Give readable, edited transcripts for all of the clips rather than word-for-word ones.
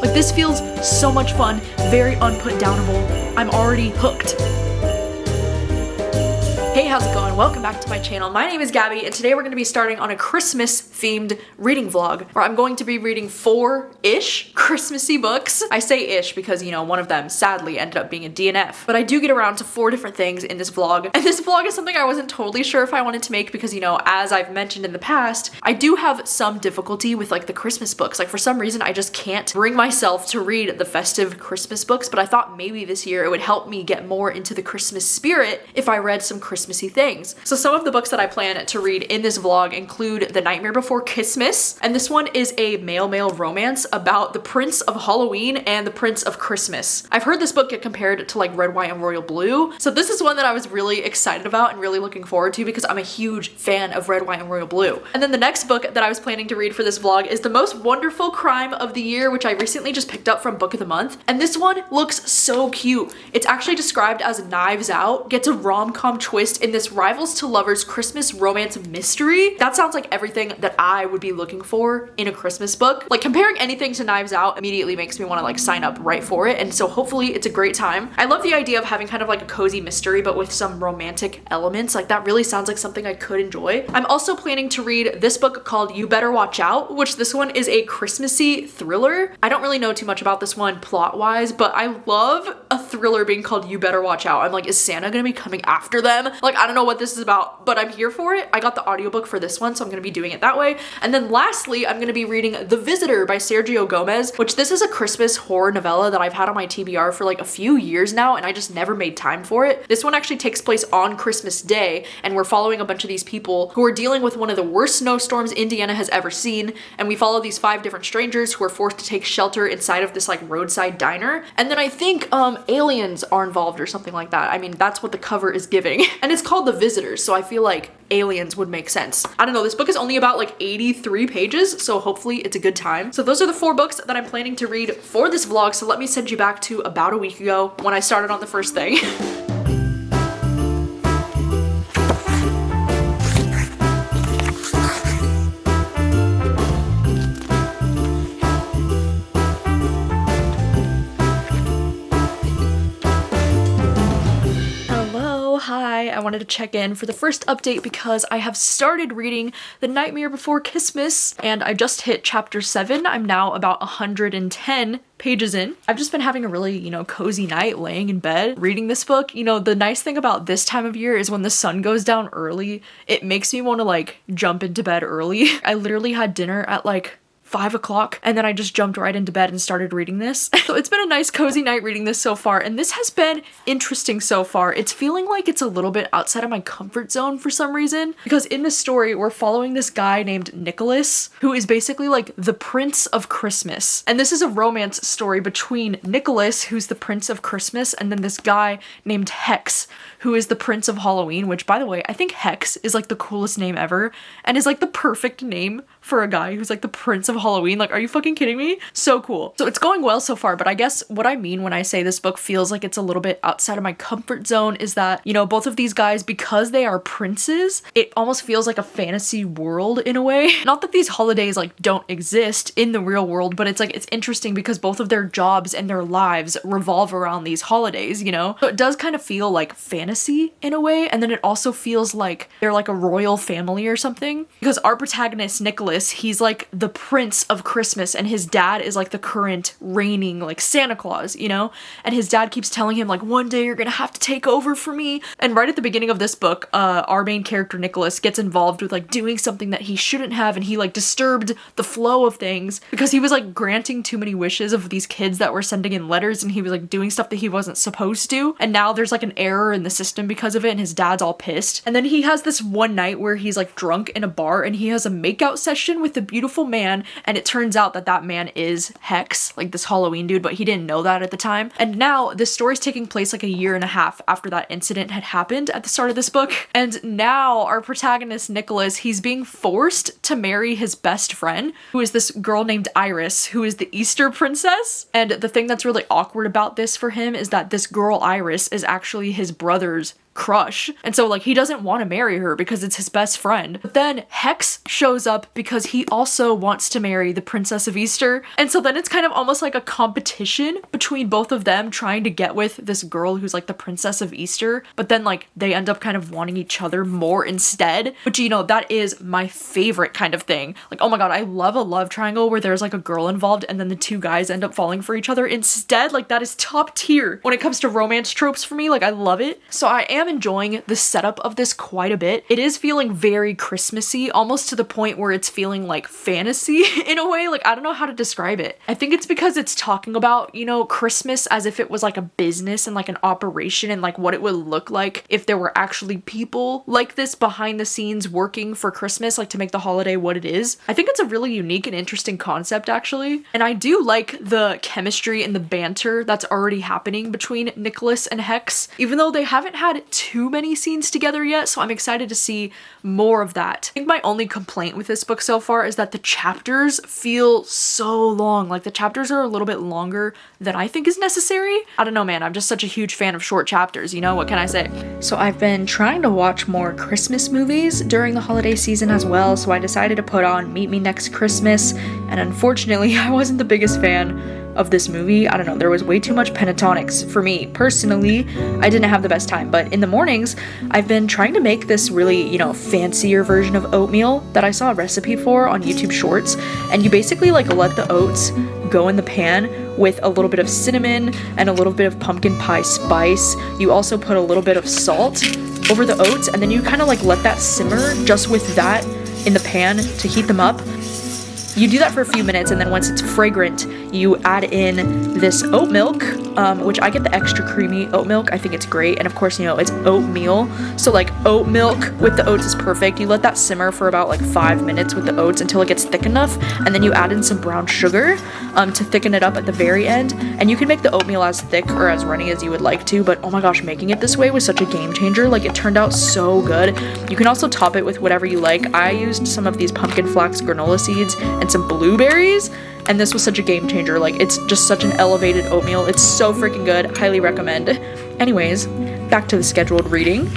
but this feels so much fun, very unputdownable. I'm already hooked. Hey, how's it going? Welcome back to my channel. My name is Gabby, and today we're going to be starting on a Christmas-themed reading vlog, where I'm going to be reading 4-ish Christmassy books. I say ish because, you know, one of them sadly ended up being a DNF, but I do get around to 4 different things in this vlog, and this vlog is something I wasn't totally sure if I wanted to make because, you know, as I've mentioned in the past, I do have some difficulty with like the Christmas books. Like for some reason, I just can't bring myself to read the festive Christmas books, but I thought maybe this year it would help me get more into the Christmas spirit if I read some Christmassy things. So some of the books that I plan to read in this vlog include The Nightmare Before Kissmas, and this one is a male-male romance about the Prince of Halloween and the Prince of Christmas. I've heard this book get compared to like Red, White, and Royal Blue, so this is one that I was really excited about and really looking forward to because I'm a huge fan of Red, White, and Royal Blue. And then the next book that I was planning to read for this vlog is The Most Wonderful Crime of the Year, which I recently just picked up from Book of the Month, and this one looks so cute. It's actually described as Knives Out, gets a rom-com twist in this rivals to lovers Christmas romance mystery. That sounds like everything that I would be looking for in a Christmas book. Like comparing anything to Knives Out immediately makes me want to like sign up right for it, and so hopefully it's a great time. I love the idea of having kind of like a cozy mystery but with some romantic elements. Like that really sounds like something I could enjoy. I'm also planning to read this book called You Better Watch Out, which this one is a Christmassy thriller. I don't really know too much about this one plot-wise, but I love a thriller being called You Better Watch Out. I'm like, is Santa gonna be coming after them? Like, I don't know what this is about, but I'm here for it. I got the audiobook for this one, so I'm gonna be doing it that way. And then lastly, I'm gonna be reading The Visitor by Sergio Gomez, which this is a Christmas horror novella that I've had on my TBR for like a few years now, and I just never made time for it. This one actually takes place on Christmas Day, and we're following a bunch of these people who are dealing with one of the worst snowstorms Indiana has ever seen, and we follow these 5 different strangers who are forced to take shelter inside of this like roadside diner. And then I think aliens are involved or something like that. I mean, that's what the cover is giving. And it's called The Visitors, so I feel like aliens would make sense. I don't know, this book is only about like 83 pages, so hopefully it's a good time. So those are the 4 books that I'm planning to read for this vlog, so let me send you back to about a week ago when I started on the first thing. Hi, I wanted to check in for the first update because I have started reading The Nightmare Before Kissmas, and I just hit chapter 7. I'm now about 110 pages in. I've just been having a really, you know, cozy night laying in bed reading this book. You know, the nice thing about this time of year is when the sun goes down early, it makes me want to like jump into bed early. I literally had dinner at like 5 o'clock, and then I just jumped right into bed and started reading this. So it's been a nice cozy night reading this so far, and this has been interesting so far. It's feeling like it's a little bit outside of my comfort zone for some reason, because in this story we're following this guy named Nicholas, who is basically like the Prince of Christmas. And this is a romance story between Nicholas, who's the Prince of Christmas, and then this guy named Hex, who is the Prince of Halloween, which by the way, I think Hex is like the coolest name ever, and is like the perfect name for a guy who's like the Prince of Halloween. Like, are you fucking kidding me? So cool. So it's going well so far, but I guess what I mean when I say this book feels like it's a little bit outside of my comfort zone is that, you know, both of these guys, because they are princes, it almost feels like a fantasy world in a way. Not that these holidays like don't exist in the real world, but it's like, it's interesting because both of their jobs and their lives revolve around these holidays, you know? So it does kind of feel like fantasy in a way, and then it also feels like they're like a royal family or something, because our protagonist, Nicholas, he's like the Prince of Christmas, and his dad is like the current reigning like Santa Claus, you know? And his dad keeps telling him like, one day you're gonna have to take over for me. And right at the beginning of this book, our main character Nicholas gets involved with like doing something that he shouldn't have, and he like disturbed the flow of things because he was like granting too many wishes of these kids that were sending in letters, and he was like doing stuff that he wasn't supposed to, and now there's like an error in the system because of it, and his dad's all pissed. And then he has this one night where he's like drunk in a bar, and he has a makeout session with a beautiful man, and it turns out that that man is Hex, like this Halloween dude, but he didn't know that at the time. And now this story's taking place like a year and a half after that incident had happened at the start of this book, and now our protagonist Nicholas, he's being forced to marry his best friend, who is this girl named Iris, who is the Easter princess. And the thing that's really awkward about this for him is that this girl Iris is actually his brother's crush. And so like he doesn't want to marry her because it's his best friend. But then Hex shows up because he also wants to marry the Princess of Easter. And so then it's kind of almost like a competition between both of them trying to get with this girl who's like the Princess of Easter. But then like they end up kind of wanting each other more instead, which, you know, that is my favorite kind of thing. Like, oh my god, I love a love triangle where there's like a girl involved and then the two guys end up falling for each other instead. Like, that is top tier when it comes to romance tropes for me. Like, I love it. So I am enjoying the setup of this quite a bit. It is feeling very Christmassy, almost to the point where it's feeling like fantasy in a way. Like, I don't know how to describe it. I think it's because it's talking about, you know, Christmas as if it was like a business and like an operation and like what it would look like if there were actually people like this behind the scenes working for Christmas, like to make the holiday what it is. I think it's a really unique and interesting concept actually. And I do like the chemistry and the banter that's already happening between Nicholas and Hex, even though they haven't had too many scenes together yet, so I'm excited to see more of that. I think my only complaint with this book so far is that the chapters feel so long. Like, the chapters are a little bit longer than I think is necessary. I don't know, man. I'm just such a huge fan of short chapters, you know? What can I say? So I've been trying to watch more Christmas movies during the holiday season as well, so I decided to put on Meet Me Next Christmas, and unfortunately, I wasn't the biggest fan of this movie. I don't know, there was way too much pentatonics for me. Personally, I didn't have the best time, but in the mornings, I've been trying to make this really, you know, fancier version of oatmeal that I saw a recipe for on YouTube Shorts, and you basically like let the oats go in the pan with a little bit of cinnamon and a little bit of pumpkin pie spice. You also put a little bit of salt over the oats, and then you kind of like let that simmer just with that in the pan to heat them up. You do that for a few minutes, and then once it's fragrant, you add in this oat milk, which I get the extra creamy oat milk. I think it's great. And of course, you know, it's oatmeal, so like oat milk with the oats is perfect. You let that simmer for about like 5 minutes with the oats until it gets thick enough, and then you add in some brown sugar to thicken it up at the very end. And you can make the oatmeal as thick or as runny as you would like to, but oh my gosh, making it this way was such a game changer. Like, it turned out so good. You can also top it with whatever you like. I used some of these pumpkin flax granola seeds and some blueberries, and this was such a game changer. Like, it's just such an elevated oatmeal. It's so freaking good. Highly recommend. Anyways, back to the scheduled reading.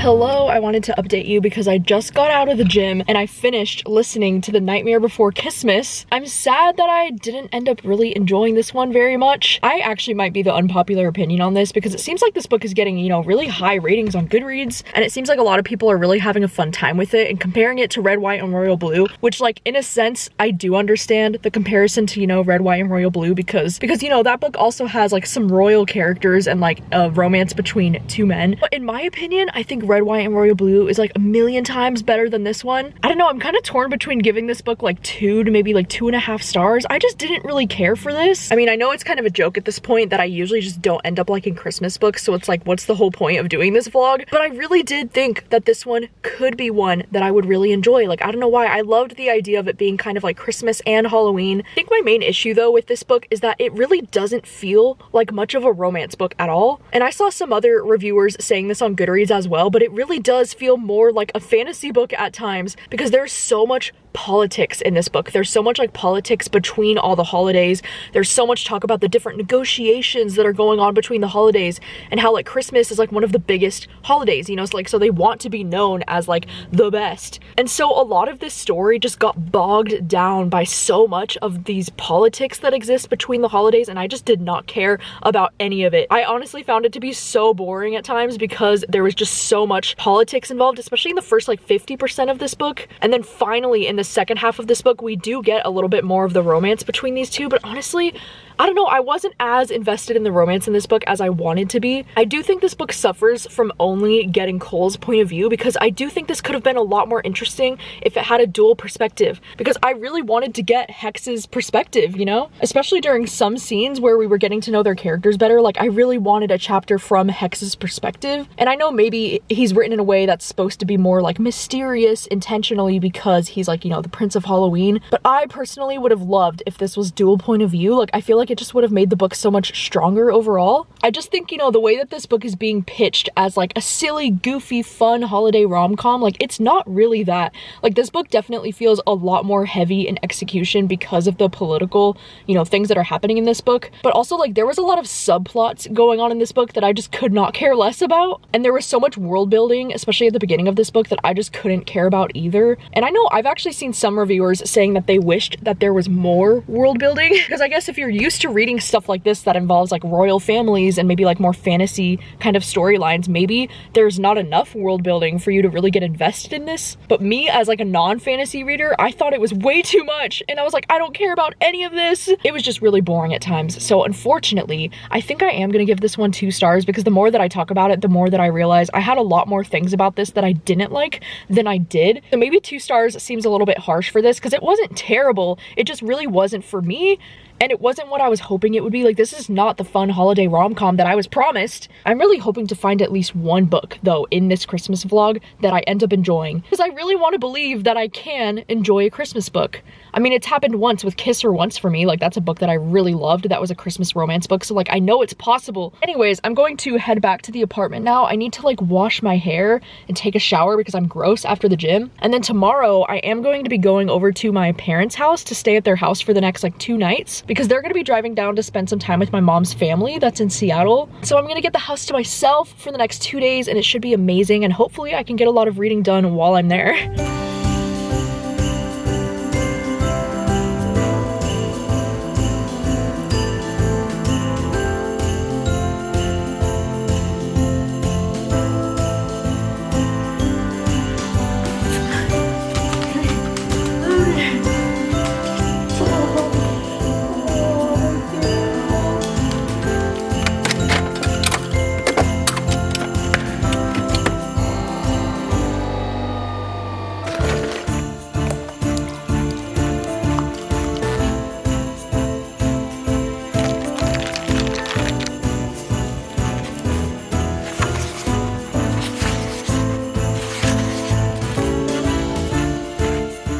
Hello, I wanted to update you because I just got out of the gym and I finished listening to The Nightmare Before Kissmas. I'm sad that I didn't end up really enjoying this one very much. I actually might be the unpopular opinion on this because it seems like this book is getting, you know, really high ratings on Goodreads, and it seems like a lot of people are really having a fun time with it and comparing it to Red, White, and Royal Blue, which, like, in a sense, I do understand the comparison to, you know, Red, White, and Royal Blue because, you know, that book also has, like, some royal characters and, like, a romance between two men. But in my opinion, I think Red, White, and Royal Blue is like a million times better than this one. I don't know, I'm kind of torn between giving this book like 2 to maybe like 2.5 stars. I just didn't really care for this. I mean, I know it's kind of a joke at this point that I usually just don't end up liking Christmas books, so it's like, what's the whole point of doing this vlog? But I really did think that this one could be one that I would really enjoy. Like, I don't know why, I loved the idea of it being kind of like Christmas and Halloween. I think my main issue though with this book is that it really doesn't feel like much of a romance book at all. And I saw some other reviewers saying this on Goodreads as well, but it really does feel more like a fantasy book at times because there's so much politics in this book. There's so much like politics between all the holidays. There's so much talk about the different negotiations that are going on between the holidays and how like Christmas is like one of the biggest holidays, you know, it's like, so they want to be known as like the best. And so a lot of this story just got bogged down by so much of these politics that exist between the holidays, and I just did not care about any of it. I honestly found it to be so boring at times because there was just so much politics involved, especially in the first like 50% of this book. And then finally in the second half of this book, we do get a little bit more of the romance between these two, but honestly, I don't know, I wasn't as invested in the romance in this book as I wanted to be. I do think this book suffers from only getting Cole's point of view because I do think this could have been a lot more interesting if it had a dual perspective, because I really wanted to get Hex's perspective, you know? Especially during some scenes where we were getting to know their characters better, like I really wanted a chapter from Hex's perspective. And I know maybe he's written in a way that's supposed to be more like mysterious intentionally because he's like, you know, the Prince of Halloween, but I personally would have loved if this was dual point of view. Like, I feel like like it just would have made the book so much stronger overall. I just think, you know, the way that this book is being pitched as like a silly, goofy, fun holiday rom-com, like it's not really that. Like this book definitely feels a lot more heavy in execution because of the political, you know, things that are happening in this book. But also like there was a lot of subplots going on in this book that I just could not care less about. And there was so much world building, especially at the beginning of this book, that I just couldn't care about either. And I know I've actually seen some reviewers saying that they wished that there was more world building, because I guess if you're used to reading stuff like this that involves like royal families and maybe like more fantasy kind of storylines, maybe there's not enough world building for you to really get invested in this. But me as like a non-fantasy reader, I thought it was way too much, and I was like, I don't care about any of this. It was just really boring at times. So unfortunately, I think I am gonna give this one 2 stars, because the more that I talk about it, the more that I realize I had a lot more things about this that I didn't like than I did. So maybe 2 stars seems a little bit harsh for this, because it wasn't terrible, it just really wasn't for me. And it wasn't what I was hoping it would be. Like, this is not the fun holiday rom-com that I was promised. I'm really hoping to find at least one book, though, in this Christmas vlog that I end up enjoying, because I really want to believe that I can enjoy a Christmas book. I mean, it's happened once with Kiss Her Once for me. Like, that's a book that I really loved. That was a Christmas romance book, so like, I know it's possible. Anyways, I'm going to head back to the apartment now. I need to like wash my hair and take a shower because I'm gross after the gym. And then tomorrow, I am going to be going over to my parents' house to stay at their house for the next like 2 nights, because they're gonna be driving down to spend some time with my mom's family that's in Seattle. So I'm gonna get the house to myself for the next 2 days, and it should be amazing, and hopefully I can get a lot of reading done while I'm there.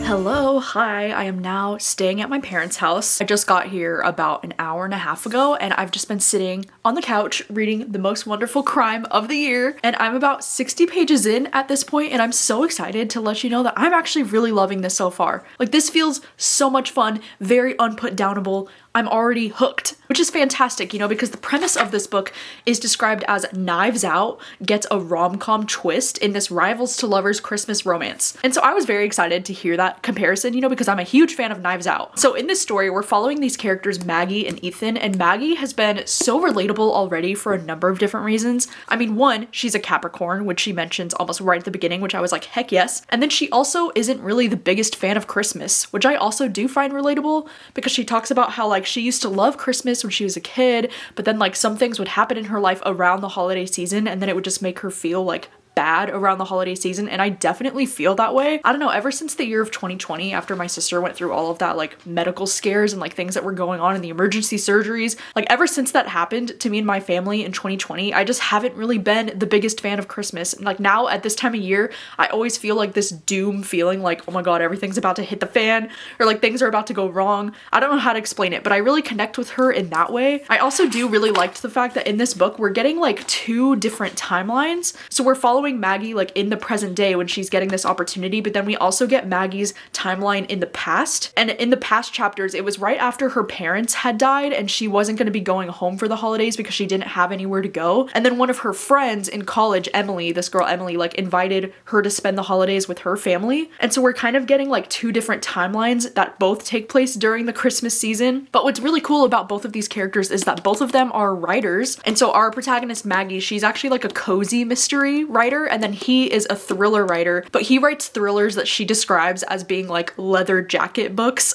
Hello, hi, I am now staying at my parents' house. I just got here about an hour and a half ago, and I've just been sitting on the couch reading The Most Wonderful Crime of the Year, and I'm about 60 pages in at this point, and I'm so excited to let you know that I'm actually really loving this so far. Like, this feels so much fun, very unputdownable. I'm already hooked, which is fantastic, you know, because the premise of this book is described as Knives Out gets a rom-com twist in this rivals to lovers Christmas romance. And so I was very excited to hear that comparison, you know, because I'm a huge fan of Knives Out. So in this story, we're following these characters, Maggie and Ethan, and Maggie has been so relatable already for a number of different reasons. I mean, one, she's a Capricorn, which she mentions almost right at the beginning, which I was like, heck yes. And then she also isn't really the biggest fan of Christmas, which I also do find relatable, because she talks about how like she used to love Christmas when she was a kid, but then like some things would happen in her life around the holiday season, and then it would just make her feel like bad around the holiday season, and I definitely feel that way. I don't know, ever since the year of 2020, after my sister went through all of that like medical scares and like things that were going on in the emergency surgeries, like ever since that happened to me and my family in 2020, I just haven't really been the biggest fan of Christmas. And like now at this time of year, I always feel like this doom feeling, like, oh my god, everything's about to hit the fan, or like things are about to go wrong. I don't know how to explain it, but I really connect with her in that way. I also do really liked the fact that in this book, we're getting like 2 different timelines. So we're following Maggie like in the present day when she's getting this opportunity, but then we also get Maggie's timeline in the past. And in the past chapters, it was right after her parents had died and she wasn't going to be going home for the holidays because she didn't have anywhere to go. And then one of her friends in college, Emily, this girl Emily, like invited her to spend the holidays with her family. And so we're kind of getting like 2 different timelines that both take place during the Christmas season. But what's really cool about both of these characters is that both of them are writers. And so our protagonist Maggie, she's actually like a cozy mystery writer, and then he is a thriller writer, but he writes thrillers that she describes as being like leather jacket books,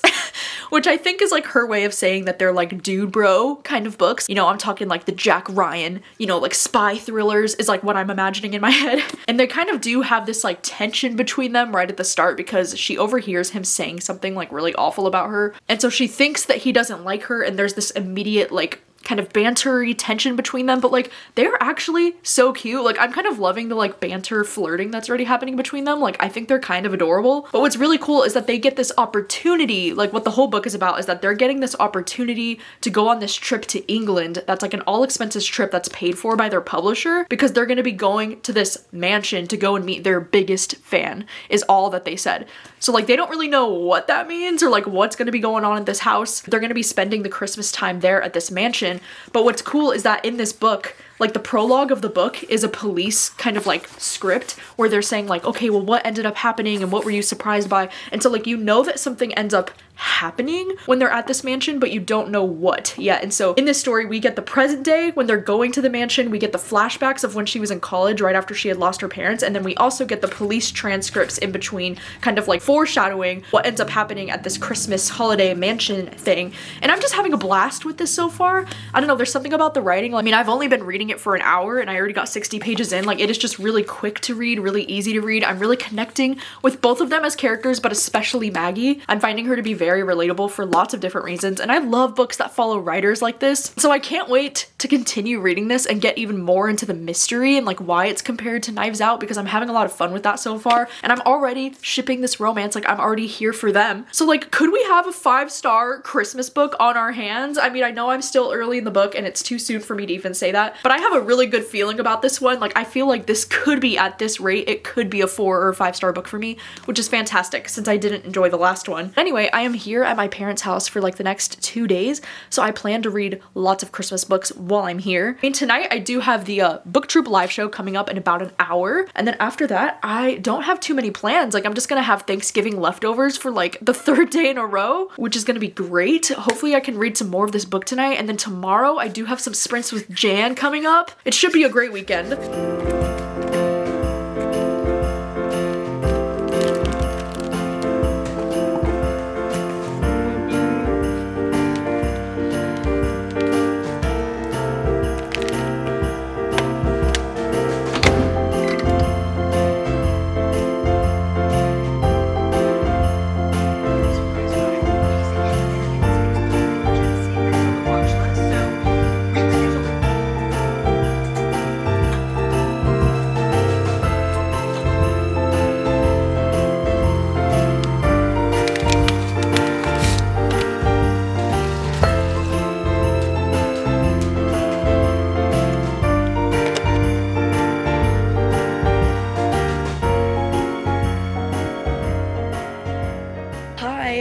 which I think is like her way of saying that they're like dude bro kind of books. You know, I'm talking like the Jack Ryan, you know, like spy thrillers is like what I'm imagining in my head. And they kind of do have this like tension between them right at the start, because she overhears him saying something like really awful about her. And so she thinks that he doesn't like her, and there's this immediate like kind of bantery tension between them, but like they're actually so cute. Like I'm kind of loving the like banter flirting that's already happening between them. Like I think they're kind of adorable. But what's really cool is that they get this opportunity, like what the whole book is about is that they're getting this opportunity to go on this trip to England that's like an all expenses trip that's paid for by their publisher, because they're going to be going to this mansion to go and meet their biggest fan, is all that they said. So like they don't really know what that means or like what's going to be going on at this house. They're going to be spending the Christmas time there at this mansion. But what's cool is that in this book, like the prologue of the book is a police kind of like script where they're saying like, okay, well, what ended up happening and what were you surprised by? And so like, you know that something ends up happening when they're at this mansion, but you don't know what yet. And so in this story, we get the present day when they're going to the mansion, we get the flashbacks of when she was in college right after she had lost her parents, and then we also get the police transcripts in between, kind of like foreshadowing what ends up happening at this Christmas holiday mansion thing. And I'm just having a blast with this so far. I don't know, there's something about the writing. I mean, I've only been reading it for an hour and I already got 60 pages in. Like it is just really quick to read, really easy to read. I'm really connecting with both of them as characters, but especially Maggie. I'm finding her to be very relatable for lots of different reasons, and I love books that follow writers like this. So I can't wait to continue reading this and get even more into the mystery and like why it's compared to Knives Out, because I'm having a lot of fun with that so far, and I'm already shipping this romance. Like I'm already here for them. So like, could we have a 5-star Christmas book on our hands? I mean, I know I'm still early in the book and it's too soon for me to even say that, but I have a really good feeling about this one. Like I feel like this could be, at this rate, it could be a 4 or 5-star book for me, which is fantastic since I didn't enjoy the last one. Anyway, I am here at my parents' house for like the next 2 days, so I plan to read lots of Christmas books while I'm here. And tonight I do have the booktube live show coming up in about an hour, and then after that I don't have too many plans. Like I'm just gonna have Thanksgiving leftovers for like the 3rd day in a row, which is gonna be great. Hopefully I can read some more of this book tonight, and then tomorrow I do have some sprints with Jan coming up. It should be a great weekend.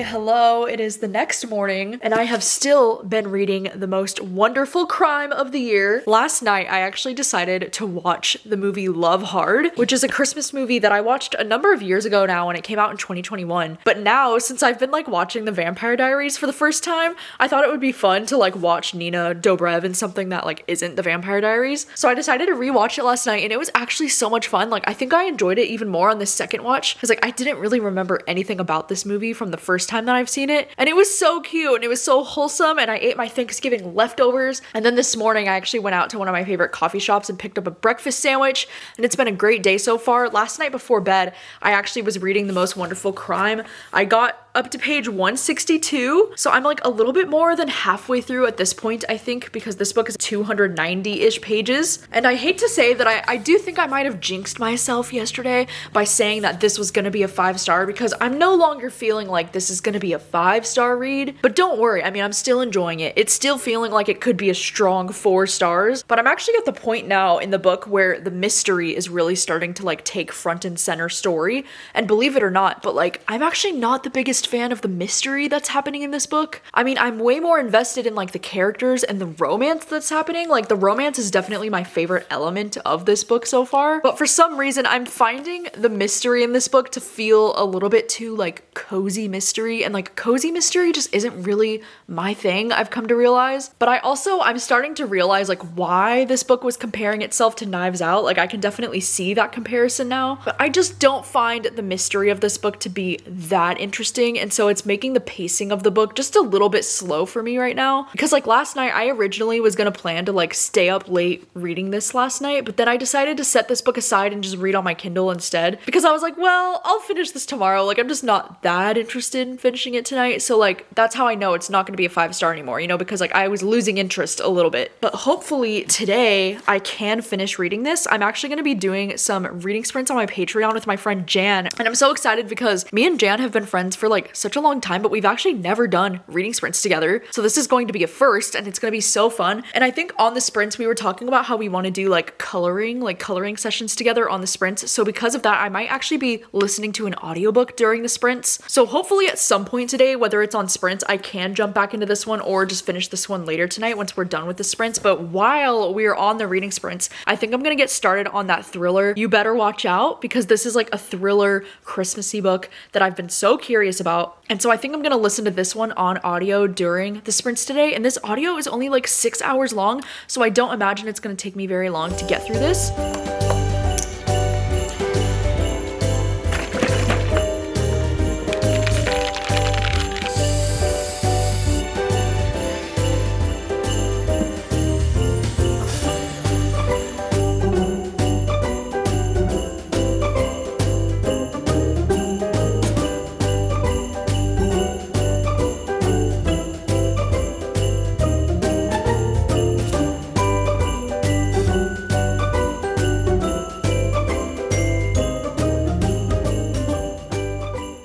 Hello, it is the next morning and I have still been reading the most wonderful crime of the year. Last night I actually decided to watch the movie Love Hard, which is a Christmas movie that I watched a number of years ago now when it came out in 2021. But now, since I've been like watching the Vampire Diaries for the first time, I thought it would be fun to like watch Nina Dobrev in something that like isn't the Vampire Diaries. So I decided to rewatch it last night and it was actually so much fun. Like I think I enjoyed it even more on the second watch because like I didn't really remember anything about this movie from the first time that I've seen it, and it was so cute and it was so wholesome, and I ate my Thanksgiving leftovers. And then this morning I actually went out to one of my favorite coffee shops and picked up a breakfast sandwich, and it's been a great day so far. Last night before bed I actually was reading The Most Wonderful Crime. I got up to page 162, so I'm like a little bit more than halfway through at this point, I think, because this book is 290-ish pages. And I hate to say that I do think I might have jinxed myself yesterday by saying that this was gonna be a 5-star, because I'm no longer feeling like this is gonna be a 5-star read. But don't worry, I mean, I'm still enjoying it. It's still feeling like it could be a strong 4 stars, but I'm actually at the point now in the book where the mystery is really starting to like take front and center story. And believe it or not, but like I'm actually not the biggest fan of the mystery that's happening in this book. I mean, I'm way more invested in like the characters and the romance that's happening. Like the romance is definitely my favorite element of this book so far, but for some reason I'm finding the mystery in this book to feel a little bit too like cozy mystery, and like cozy mystery just isn't really my thing, I've come to realize. But I'm starting to realize like why this book was comparing itself to Knives Out. Like I can definitely see that comparison now, but I just don't find the mystery of this book to be that interesting. reading, and so it's making the pacing of the book just a little bit slow for me right now. Because like last night, I originally was gonna plan to like stay up late reading this last night, but then I decided to set this book aside and just read on my Kindle instead, because I was like, well, I'll finish this tomorrow. Like I'm just not that interested in finishing it tonight. So like that's how I know it's not gonna be a 5-star anymore, you know, because like I was losing interest a little bit. But hopefully today I can finish reading this. I'm actually gonna be doing some reading sprints on my Patreon with my friend Jan, and I'm so excited because me and Jan have been friends for like such a long time, but we've actually never done reading sprints together. So this is going to be a first, and it's gonna be so fun. And I think on the sprints we were talking about how we want to do like coloring sessions together on the sprints. So because of that, I might actually be listening to an audiobook during the sprints. So hopefully at some point today, whether it's on sprints, I can jump back into this one or just finish this one later tonight once we're done with the sprints. But while we're on the reading sprints, I think I'm gonna get started on that thriller, You Better Watch Out, because this is like a thriller Christmassy book that I've been so curious about. And so I think I'm gonna listen to this one on audio during the sprints today. And this audio is only like 6 hours long, so I don't imagine it's gonna take me very long to get through this.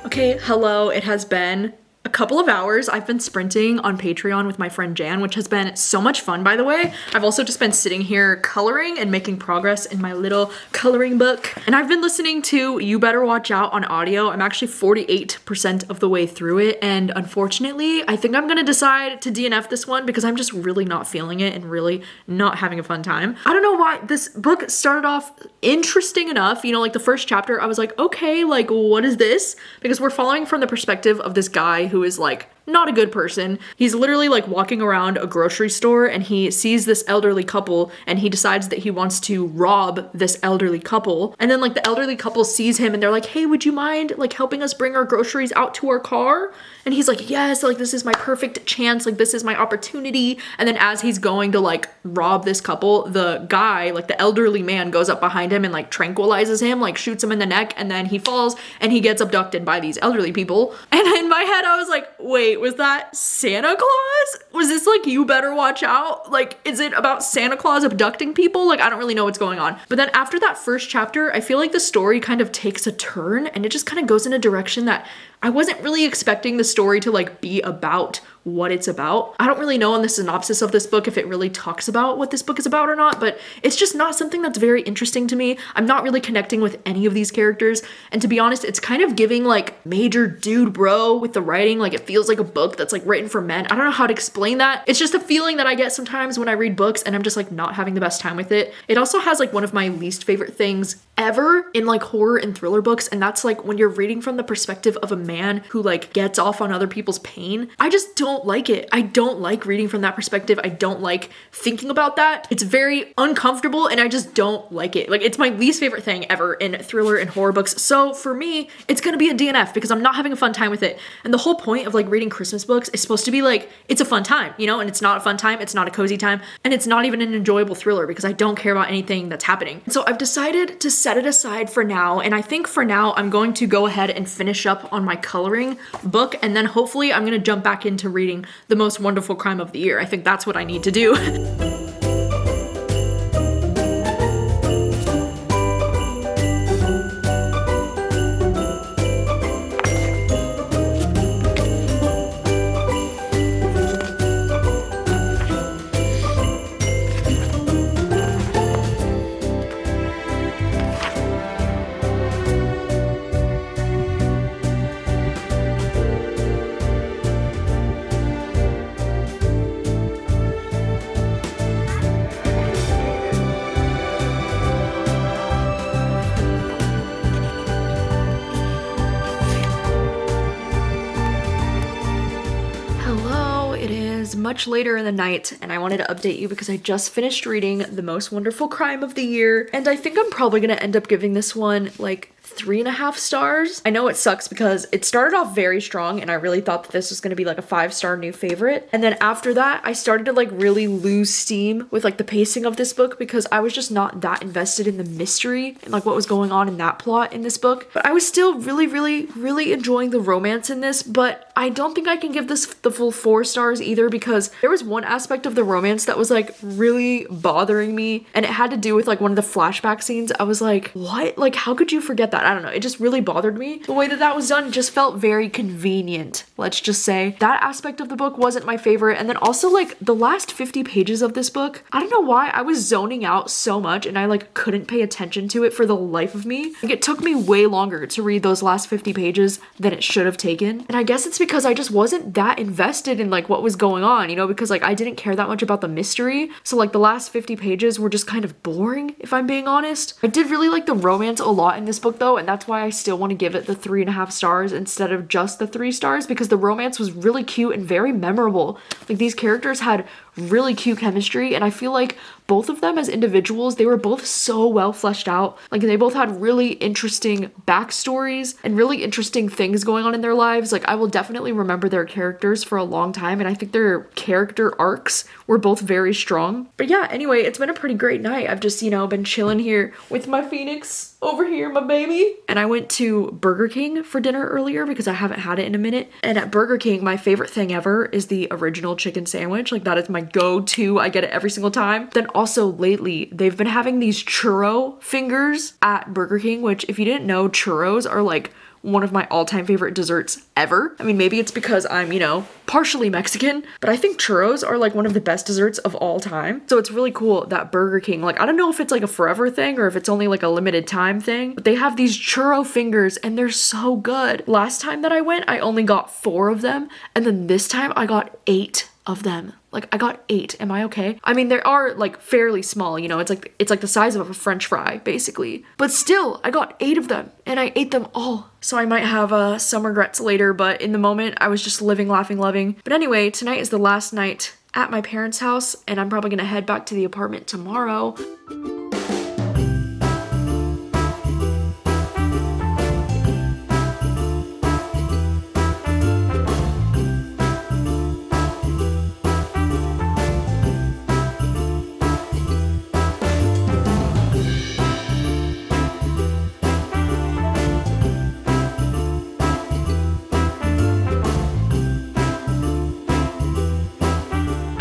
Okay, hello, it has been a couple of hours. I've been sprinting on Patreon with my friend Jan, which has been so much fun, by the way. I've also just been sitting here coloring and making progress in my little coloring book. And I've been listening to You Better Watch Out on audio. I'm actually 48% of the way through it. And unfortunately, I think I'm gonna decide to DNF this one because I'm just really not feeling it and really not having a fun time. I don't know why. This book started off interesting enough. You know, like the first chapter, I was like, okay, like what is this? Because we're following from the perspective of this guy who is like not a good person. He's literally like walking around a grocery store and he sees this elderly couple and he decides that he wants to rob this elderly couple. And then like the elderly couple sees him and they're like, hey, would you mind like helping us bring our groceries out to our car? And he's like, yes, like this is my perfect chance, like this is my opportunity. And then as he's going to like rob this couple, the guy, like the elderly man, goes up behind him and like tranquilizes him, like shoots him in the neck, and then he falls and he gets abducted by these elderly people. And in my head I was like, wait, was that Santa Claus? Was this like You Better Watch Out? Like, is it about Santa Claus abducting people? Like, I don't really know what's going on. But then after that first chapter, I feel like the story kind of takes a turn and it just kind of goes in a direction that I wasn't really expecting the story to like be about what it's about. I don't really know in the synopsis of this book if it really talks about what this book is about or not, but it's just not something that's very interesting to me. I'm not really connecting with any of these characters, and to be honest, it's kind of giving like major dude bro with the writing. Like it feels like a book that's like written for men. I don't know how to explain that. It's just a feeling that I get sometimes when I read books and I'm just like not having the best time with it. It also has like one of my least favorite things ever in like horror and thriller books, and that's like when you're reading from the perspective of a man who like gets off on other people's pain. I just don't like it. I don't like reading from that perspective. I don't like thinking about that. It's very uncomfortable and I just don't like it. Like it's my least favorite thing ever in thriller and horror books. So for me, it's gonna be a DNF because I'm not having a fun time with it. And the whole point of like reading Christmas books is supposed to be like, it's a fun time, you know, and it's not a fun time. It's not a cozy time. And it's not even an enjoyable thriller because I don't care about anything that's happening. So I've decided to set it aside for now. And I think for now, I'm going to go ahead and finish up on my coloring book. And then hopefully I'm gonna jump back into reading The Most Wonderful Crime of the Year. I think that's what I need to do. Much later in the night, and I wanted to update you because I just finished reading The Most Wonderful Crime of the Year, and I think I'm probably gonna end up giving this one like 3.5 stars. I know it sucks because it started off very strong and I really thought that this was going to be like a 5-star new favorite. And then after that, I started to like really lose steam with like the pacing of this book because I was just not that invested in the mystery and like what was going on in that plot in this book. But I was still really enjoying the romance in this, but I don't think I can give this the full 4 stars either because there was one aspect of the romance that was like really bothering me, and it had to do with like one of the flashback scenes. I was like, what? Like, how could you forget that? I don't know. It just really bothered me. The way that that was done just felt very convenient. Let's just say that aspect of the book wasn't my favorite. And then also like the last 50 pages of this book, I don't know why I was zoning out so much and I like couldn't pay attention to it for the life of me. Like it took me way longer to read those last 50 pages than it should have taken. And I guess it's because I just wasn't that invested in like what was going on, you know, because like I didn't care that much about the mystery. So like the last 50 pages were just kind of boring, if I'm being honest. I did really like the romance a lot in this book though, and that's why I still want to give it the 3.5 stars instead of just the 3 stars, because the romance was really cute and very memorable. Like these characters had really cute chemistry, and I feel like both of them as individuals, they were both so well fleshed out. Like they both had really interesting backstories and really interesting things going on in their lives. Like I will definitely remember their characters for a long time, and I think their character arcs were both very strong. But yeah, anyway, it's been a pretty great night. I've just, you know, been chilling here with my Phoenix over here, my baby. And I went to Burger King for dinner earlier because I haven't had it in a minute. And at Burger King, my favorite thing ever is the original chicken sandwich. Like that is my go-to. I get it every single time. Then also lately, they've been having these churro fingers at Burger King, which if you didn't know, churros are like one of my all-time favorite desserts ever. I mean, maybe it's because I'm, you know, partially Mexican, but I think churros are like one of the best desserts of all time. So it's really cool that Burger King, like I don't know if it's like a forever thing or if it's only like a limited time thing, but they have these churro fingers and they're so good. Last time that I went, I only got 4 of them, and then this time I got 8 of them. Like I got 8. Am I okay? I mean, they are like fairly small, you know, it's like the size of a French fry basically, but still I got 8 of them and I ate them all. So I might have some regrets later, but in the moment I was just living, laughing, loving. But anyway, tonight is the last night at my parents' house and I'm probably gonna head back to the apartment tomorrow.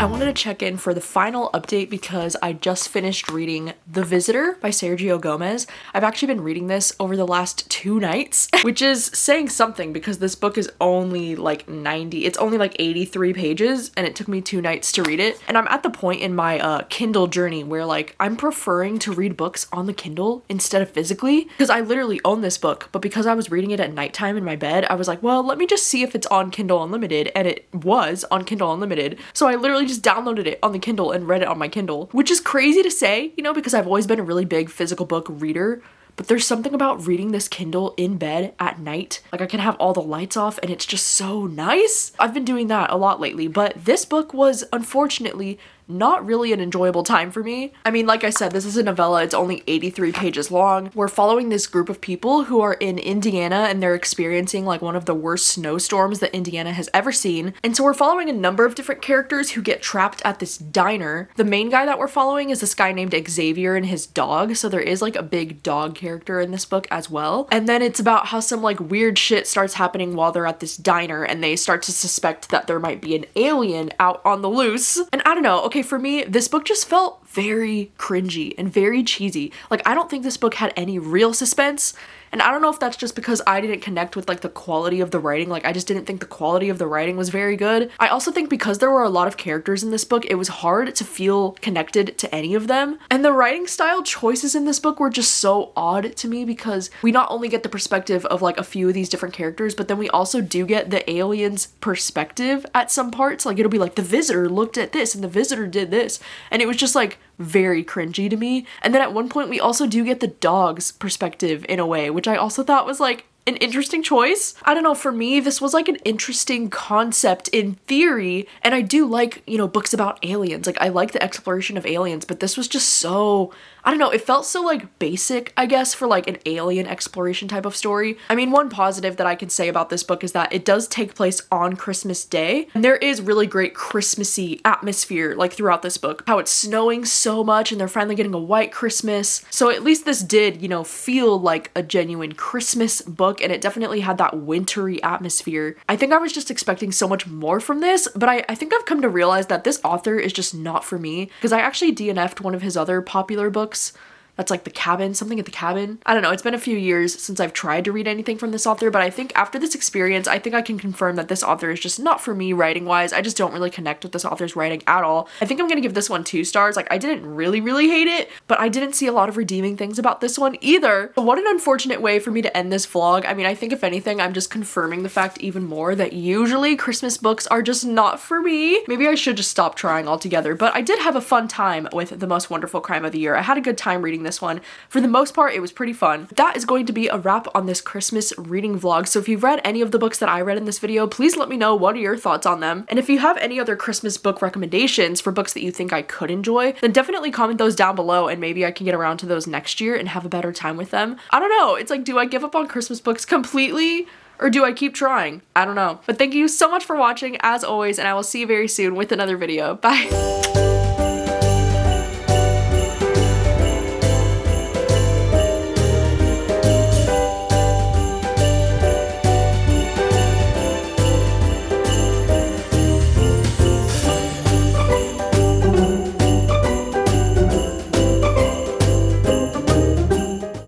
I wanted to check in for the final update because I just finished reading The Visitor by Sergio Gomez. I've actually been reading this over the last 2 nights, which is saying something because this book is only like it's only like 83 pages and it took me 2 nights to read it. And I'm at the point in my Kindle journey where like I'm preferring to read books on the Kindle instead of physically, because I literally own this book, but because I was reading it at nighttime in my bed, I was like, well, let me just see if it's on Kindle Unlimited, and it was on Kindle Unlimited. So I literally just downloaded it on the Kindle and read it on my Kindle, which is crazy to say, you know, because I've always been a really big physical book reader, but there's something about reading this Kindle in bed at night. Like I can have all the lights off and it's just so nice. I've been doing that a lot lately, but this book was unfortunately not really an enjoyable time for me. I mean, like I said, this is a novella. It's only 83 pages long. We're following this group of people who are in Indiana and they're experiencing like one of the worst snowstorms that Indiana has ever seen. And so we're following a number of different characters who get trapped at this diner. The main guy that we're following is this guy named Xavier and his dog. So there is like a big dog character in this book as well. And then it's about how some like weird shit starts happening while they're at this diner and they start to suspect that there might be an alien out on the loose. And I don't know, okay, for me, this book just felt very cringy and very cheesy. Like, I don't think this book had any real suspense. And I don't know if that's just because I didn't connect with like the quality of the writing. Like I just didn't think the quality of the writing was very good. I also think because there were a lot of characters in this book, it was hard to feel connected to any of them. And the writing style choices in this book were just so odd to me because we not only get the perspective of like a few of these different characters, but then we also do get the alien's perspective at some parts. Like it'll be like the visitor looked at this and the visitor did this. And it was just like very cringy to me. And then at one point we also do get the dog's perspective in a way, which I also thought was like an interesting choice. I don't know, for me, this was like an interesting concept in theory, and I do like, you know, books about aliens. Like, I like the exploration of aliens, but this was just so, I don't know, it felt so like basic, I guess, for like an alien exploration type of story. I mean, one positive that I can say about this book is that it does take place on Christmas Day, and there is really great Christmassy atmosphere like throughout this book. How it's snowing so much and they're finally getting a white Christmas. So at least this did, you know, feel like a genuine Christmas book, and it definitely had that wintry atmosphere. I think I was just expecting so much more from this, but I think I've come to realize that this author is just not for me, because I actually DNF'd one of his other popular books. That's like The Cabin, something at the Cabin. I don't know, it's been a few years since I've tried to read anything from this author, but I think after this experience, I think I can confirm that this author is just not for me writing-wise. I just don't really connect with this author's writing at all. I think I'm gonna give this one 2 stars. Like, I didn't really hate it, but I didn't see a lot of redeeming things about this one either. But what an unfortunate way for me to end this vlog. I mean, I think if anything, I'm just confirming the fact even more that usually Christmas books are just not for me. Maybe I should just stop trying altogether, but I did have a fun time with The Most Wonderful Crime of the Year. I had a good time reading this one. For the most part, it was pretty fun. That is going to be a wrap on this Christmas reading vlog. So if you've read any of the books that I read in this video, please let me know what are your thoughts on them. And if you have any other Christmas book recommendations for books that you think I could enjoy, then definitely comment those down below and maybe I can get around to those next year and have a better time with them. I don't know. It's like, do I give up on Christmas books completely? Or do I keep trying? I don't know. But thank you so much for watching as always, and I will see you very soon with another video. Bye.